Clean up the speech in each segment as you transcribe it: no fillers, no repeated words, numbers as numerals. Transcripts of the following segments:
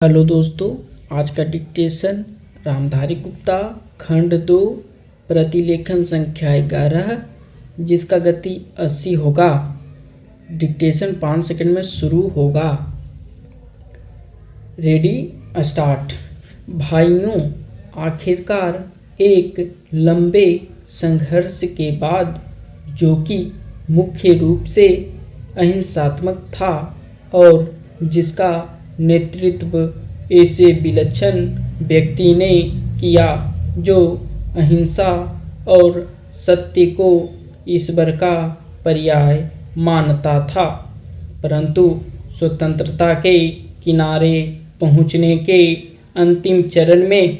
Hello दोस्तों, आज का डिक्टेशन रामधारी गुप्ता खंड 2 प्रतिलेखन संख्या 11 जिसका गति 80 होगा। डिक्टेशन 5 सेकंड में शुरू होगा। Ready start. भाइयों, आखिरकार एक लंबे संघर्ष के बाद, जो कि मुख्य रूप से अहिंसात्मक था और जिसका नेतृत्व ऐसे विलक्षण व्यक्ति ने किया जो अहिंसा और सत्य को ईश्वर का पर्याय मानता था, परंतु स्वतंत्रता के किनारे पहुंचने के अंतिम चरण में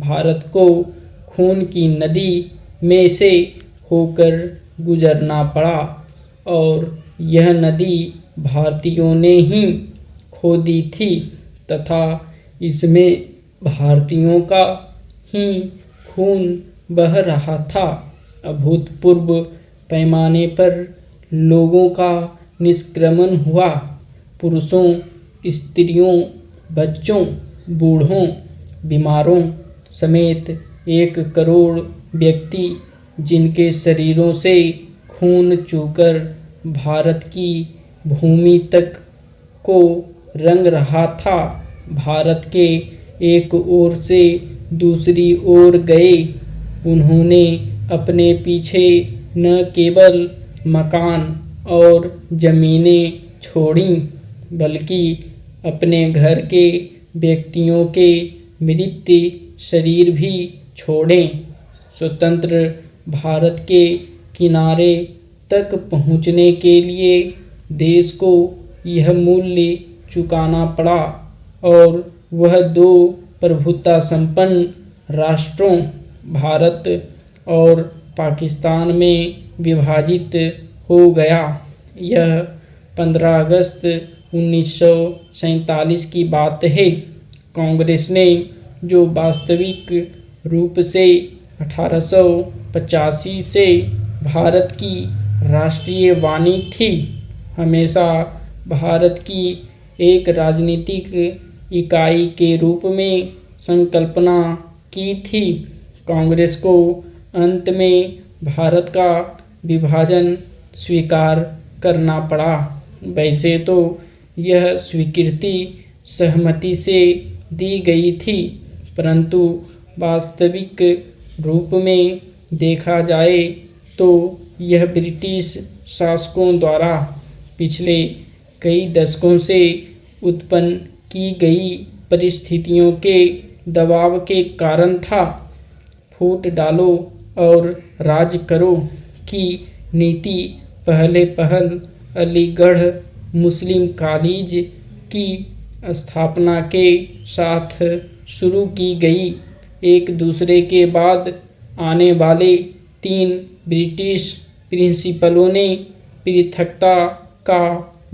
भारत को खून की नदी में से होकर गुजरना पड़ा और यह नदी भारतीयों ने ही खोदी थी तथा इसमें भारतीयों का ही खून बह रहा था। अभूतपूर्व पैमाने पर लोगों का निष्क्रमण हुआ। पुरुषों, स्त्रियों, बच्चों, बूढ़ों, बीमारों समेत 1 करोड़ व्यक्ति, जिनके शरीरों से खून चूकर भारत की भूमि तक को रंग रहा था, भारत के एक ओर से दूसरी ओर गए। उन्होंने अपने पीछे न केवल मकान और ज़मीनें छोड़ीं, बल्कि अपने घर के व्यक्तियों के मृत शरीर भी छोड़े। स्वतंत्र भारत के किनारे तक पहुँचने के लिए देश को यह मूल्य चुकाना पड़ा और वह 2 प्रभुता संपन्न राष्ट्रों भारत और पाकिस्तान में विभाजित हो गया। यह 15 अगस्त 1947 की बात है। कांग्रेस ने, जो वास्तविक रूप से 1885 से भारत की राष्ट्रीय वाणी थी, हमेशा भारत की एक राजनीतिक इकाई के रूप में संकल्पना की थी। कांग्रेस को अंत में भारत का विभाजन स्वीकार करना पड़ा। वैसे तो यह स्वीकृति सहमति से दी गई थी, परंतु वास्तविक रूप में देखा जाए तो यह ब्रिटिश शासकों द्वारा पिछले कई दशकों से उत्पन्न की गई परिस्थितियों के दबाव के कारण था। फूट डालो और राज करो की नीति पहले अलीगढ़ मुस्लिम कॉलेज की स्थापना के साथ शुरू की गई। एक दूसरे के बाद आने वाले 3 ब्रिटिश प्रिंसिपलों ने पृथकता का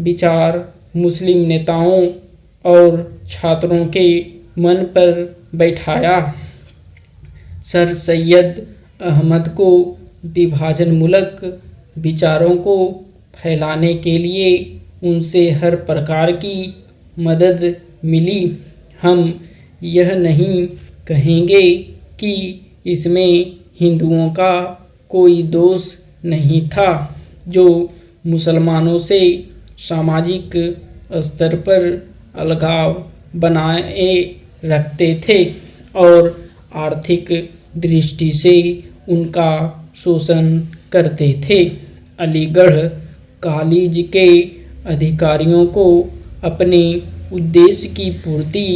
विचार मुस्लिम नेताओं और छात्रों के मन पर बैठाया। सर सैयद अहमद को विभाजनमूलक विचारों को फैलाने के लिए उनसे हर प्रकार की मदद मिली। हम यह नहीं कहेंगे कि इसमें हिंदुओं का कोई दोष नहीं था, जो मुसलमानों से सामाजिक स्तर पर अलगाव बनाए रखते थे और आर्थिक दृष्टि से उनका शोषण करते थे। अलीगढ़ कॉलेज के अधिकारियों को अपने उद्देश्य की पूर्ति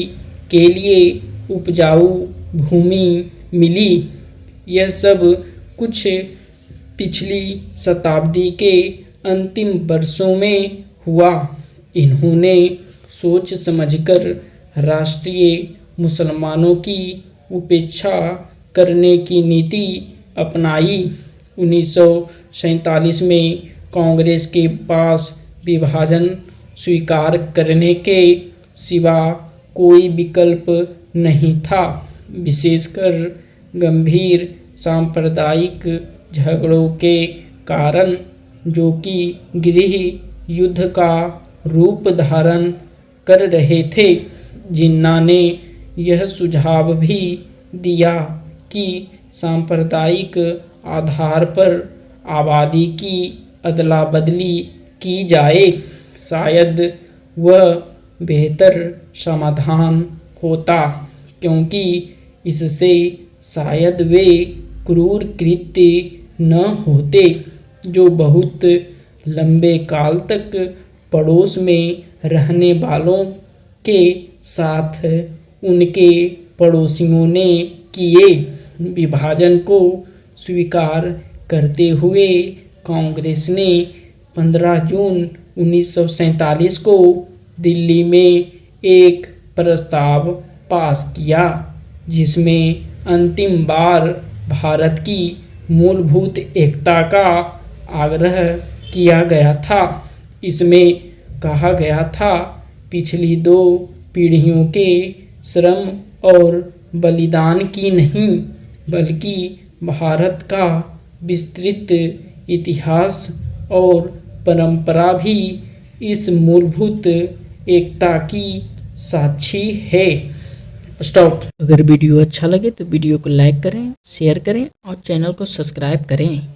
के लिए उपजाऊ भूमि मिली। यह सब कुछ पिछली शताब्दी के अंतिम वर्षों में हुआ। इन्होंने सोच समझकर राष्ट्रीय मुसलमानों की उपेक्षा करने की नीति अपनाई। 1947 में कांग्रेस के पास विभाजन स्वीकार करने के सिवा कोई विकल्प नहीं था, विशेषकर गंभीर सांप्रदायिक झगड़ों के कारण, जो कि गृह युद्ध का रूप धारण कर रहे थे। जिन्ना ने यह सुझाव भी दिया कि सांप्रदायिक आधार पर आबादी की अदला बदली की जाए। शायद वह बेहतर समाधान होता, क्योंकि इससे शायद वे क्रूर कृत्य न होते जो बहुत लंबे काल तक पड़ोस में रहने वालों के साथ उनके पड़ोसियों ने किए। विभाजन को स्वीकार करते हुए कांग्रेस ने 15 जून 1947 को दिल्ली में एक प्रस्ताव पास किया, जिसमें अंतिम बार भारत की मूलभूत एकता का आग्रह किया गया था। इसमें कहा गया था, पिछली 2 पीढ़ियों के श्रम और बलिदान की नहीं, बल्कि भारत का विस्तृत इतिहास और परंपरा भी इस मूलभूत एकता की साक्षी है। स्टॉप। अगर वीडियो अच्छा लगे तो वीडियो को लाइक करें, शेयर करें और चैनल को सब्सक्राइब करें।